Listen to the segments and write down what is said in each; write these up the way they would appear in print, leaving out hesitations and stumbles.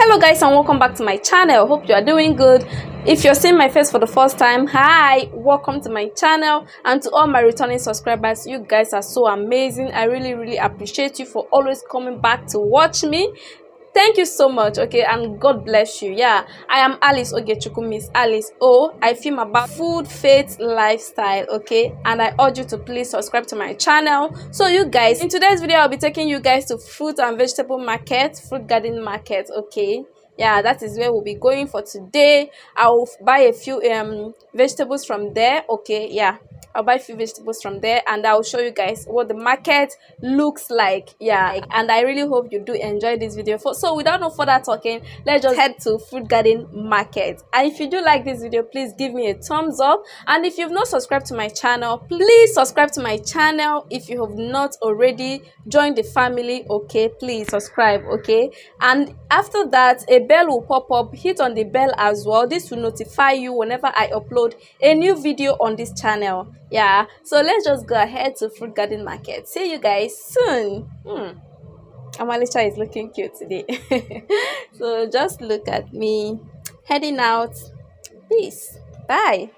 Hello guys, and welcome back to my channel. Hope you are doing good. If you're seeing my face for the first time, hi, welcome to my channel. And to all my returning subscribers, you guys are so amazing. I really appreciate you for always coming back to watch me. Thank you so much, okay, and God bless you. Yeah, I am Alice Ogechukwu, Miss Alice O. I film about food, faith, lifestyle, okay, and I urge you to please subscribe to my channel. So you guys, in today's video, I'll be taking you guys to fruit and vegetable market, fruit garden market, okay. Yeah, that is where we'll be going for today. I'll buy a few vegetables from there, okay. Yeah, I'll buy a few vegetables from there and I'll show you guys what the market looks like. Yeah, and I really hope you do enjoy this video. So without no further talking, let's just head to fruit garden market. And if you do like this video, please give me a thumbs up. And if you've not subscribed to my channel, please subscribe to my channel. If you have not already joined the family, okay, please subscribe, okay. And after that, a bell will pop up. Hit on the bell as well. This will notify you whenever I upload a new video on this channel. Yeah, so let's just go ahead to fruit garden market. See you guys soon. Amalisha is looking cute today. So just look at me heading out. Peace. Bye.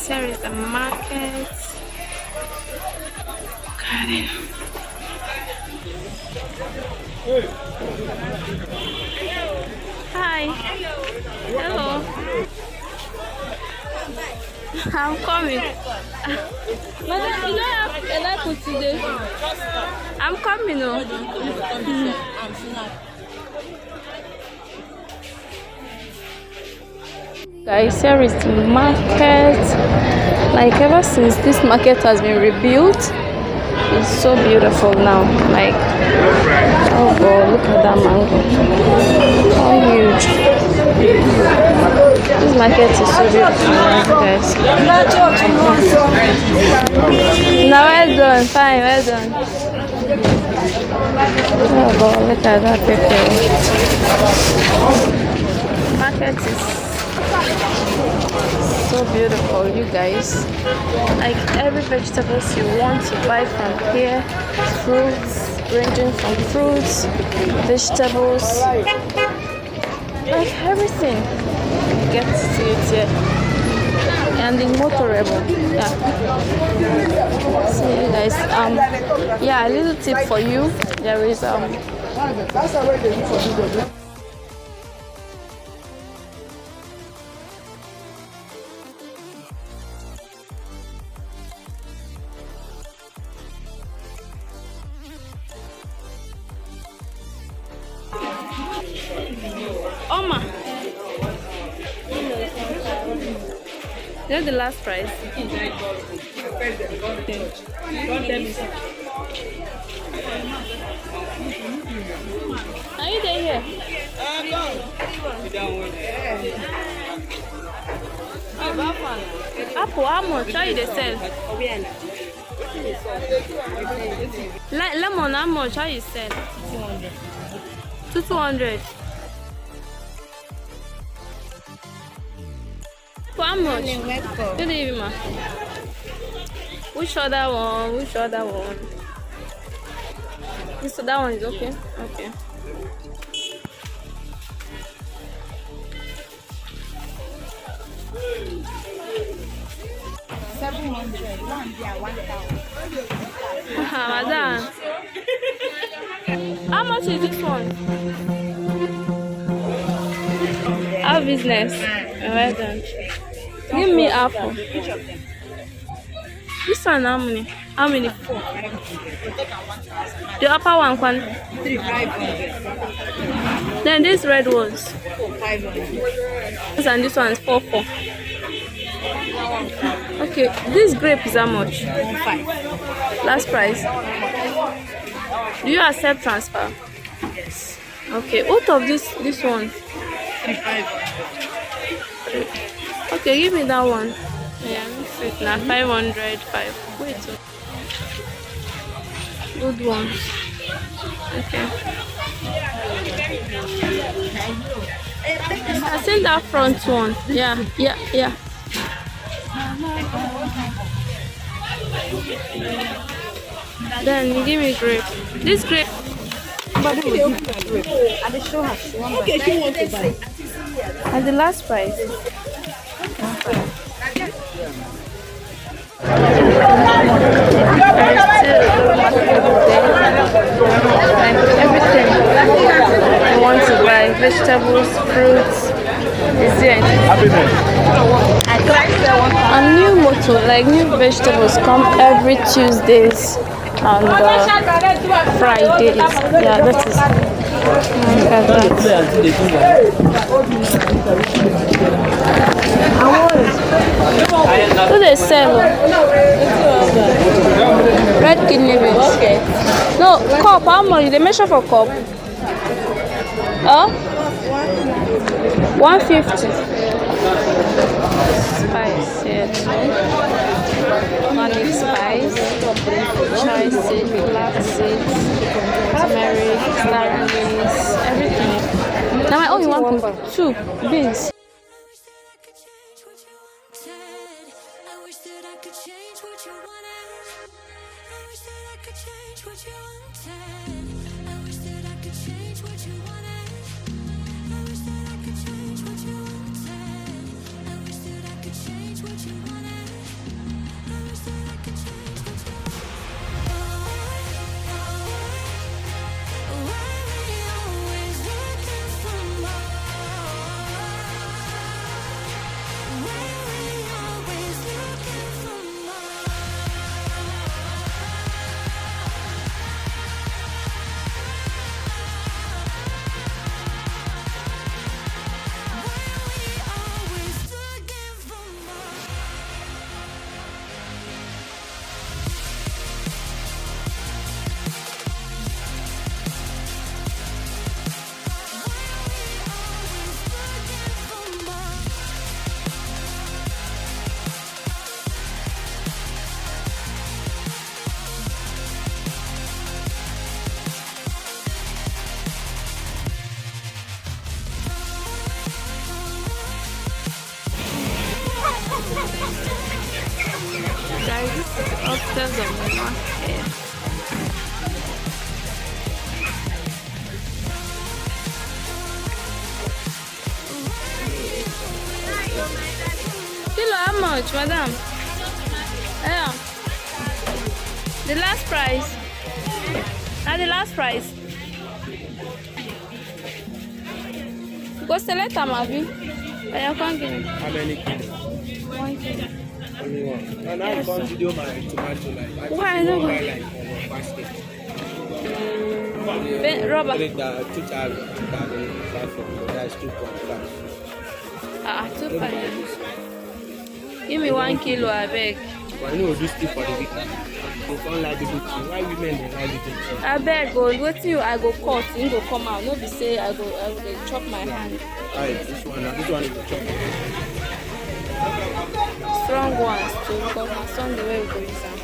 Here is the market garden. Hi. Hello. I'm coming. Mother, you don't have a lot for today. I'm coming. Guys, here is the market. Like ever since this market has been rebuilt, it's so beautiful now. Like, oh god, look at that mango, how huge. This market is so beautiful, guys. Now well done, fine, well done. Oh god, look at that pepper. Market is so beautiful, you guys. Like every vegetables you want to buy from here, fruits, ranging from fruits, vegetables, like everything you get to see it here. And in motorable, yeah. So you guys, yeah, a little tip for you. There is Oma. That's the last price. Are you there here? Apple, how much? How you they sell? Lemon, how much? How you sell? 200. 200. How much? Good evening, ma. Which other one? Which other one? This other one is okay. Okay. Madam, how much is this one? Our business. Well done. Give me apple. This one how many? How many? 4. The upper one, 3,500. Then these red ones. 4,500. And this one is 4,400. Okay. Okay, this grape is how much? 5. Last price. Do you accept transfer? Yes. Okay, what of this one? 5. Okay, give me that one. Yeah, it's now 505. Wait. Good one. Okay. I seen that front one. Yeah. Then you give me grape. This grape. But okay, show her. Okay, she wants to buy. At the last price. Everything I want to buy, vegetables, fruits, is there. And new motto, like new vegetables come every Tuesdays and Fridays. Yeah, that is. Look at that. Who they sell? Red kidney beans. Okay. No, cup, how much? They measure for cup? Oh? 150. Spice, yeah. Garlic spice, choy seed, black seeds, turmeric, star anise, everything. Now I owe you 2 beans. Guys, this is upstairs of the market. Kilo, how much, madam? Yeah. The last price. At the last price. Go select them, Abby. I can't give me. How many kilos? 1 kilo. Only one. And I can't video my tomato like. Why I don't buy like basket. Rubber. Total, that's 2.5. 2.5. Give me 1 kilo, I beg. But I know this thing for the weekend. So don't like the book. Why women they like the book? I beg, go wait till I go cut, it go come out. No be say I go chop my hand. Alright, this one is the chocolate. Strong ones too, because my son the way we go use them.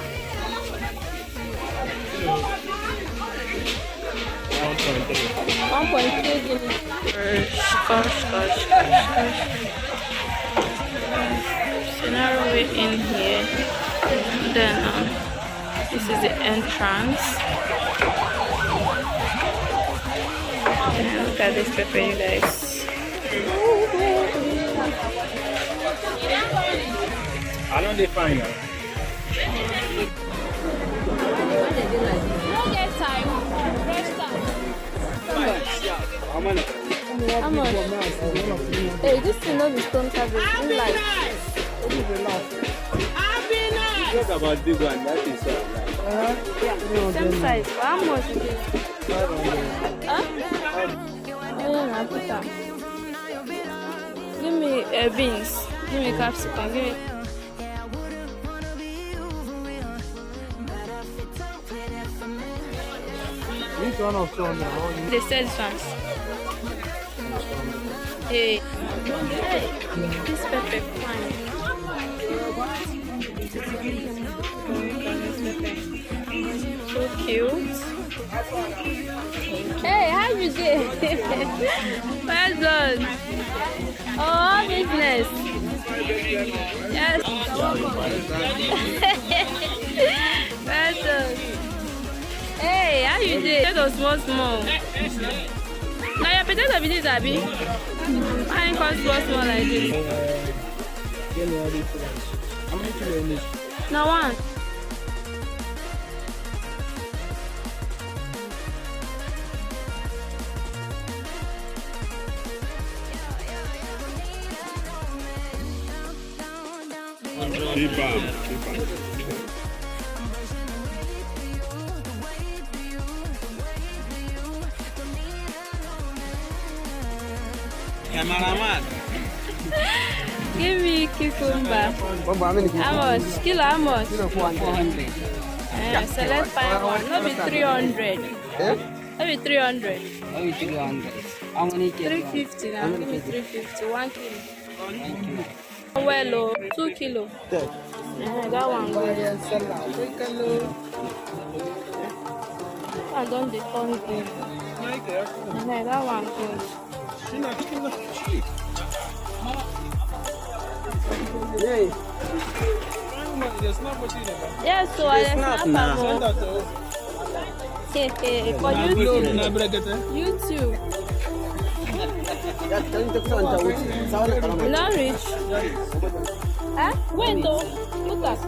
1.3 give me. Gosh. So narrow it in here. Then this is the entrance. And look at this pepper, you guys. I don't define it. Don't get time. Fresh time. How much? How much? Hey, this thing not the stone cabbage. You like? Talk about big one. That is Yeah. Same size. But how much is it? 500. Huh? Yeah, put that. Give me beans. Give me capsicum. Give me. This one of 200. They sell this one. Hey, this pepper fine. So cute. Hey, how you doing? Well done. Oh, business. Yes. Well done. Hey, how you doing? Potato small. Now your potato be this, Abi? I ain't called small like this. How many kilo you need? Now one. Cameraman. Give me cucumber. How many kilo? How much? Kilo how much? 400. Select fine one. No be 300. Eh? No be 300. Only 300. How many kilo? 350 now. No be 350. 1 kilo. Well, oh, 2 kilo. That one good. I don't deform good. That one good. Yes, so I snap for YouTube. YouTube. You not rich? Huh? When though? Look at.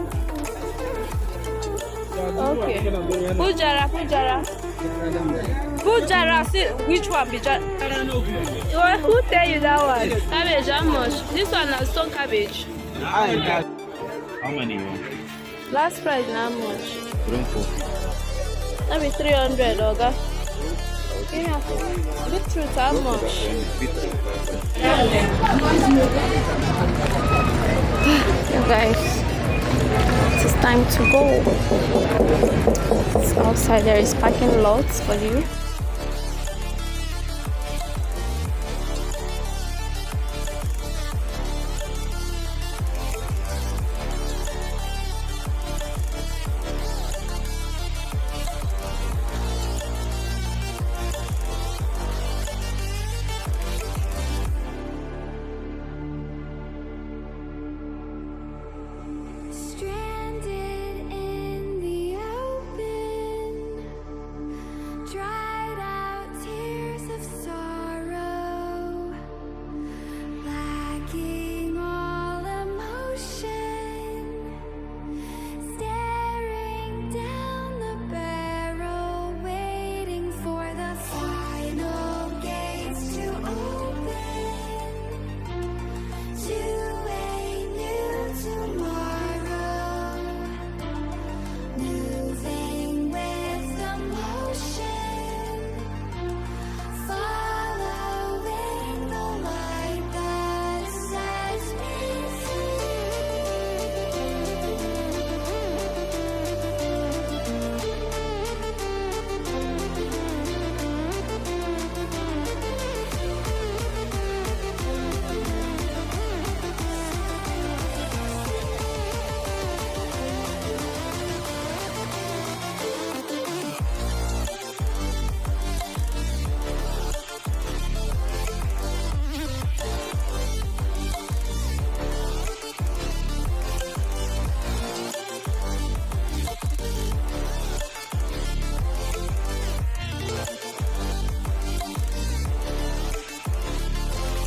Okay. Pujara. Pujara, see which one be Jara? Who tell you that one? Cabbage, how much? This one is stone cabbage. How many you want? Last price, how much? That be 300, Oga. Beetroot, how much? You guys, it's time to go. So outside there is parking lots for you.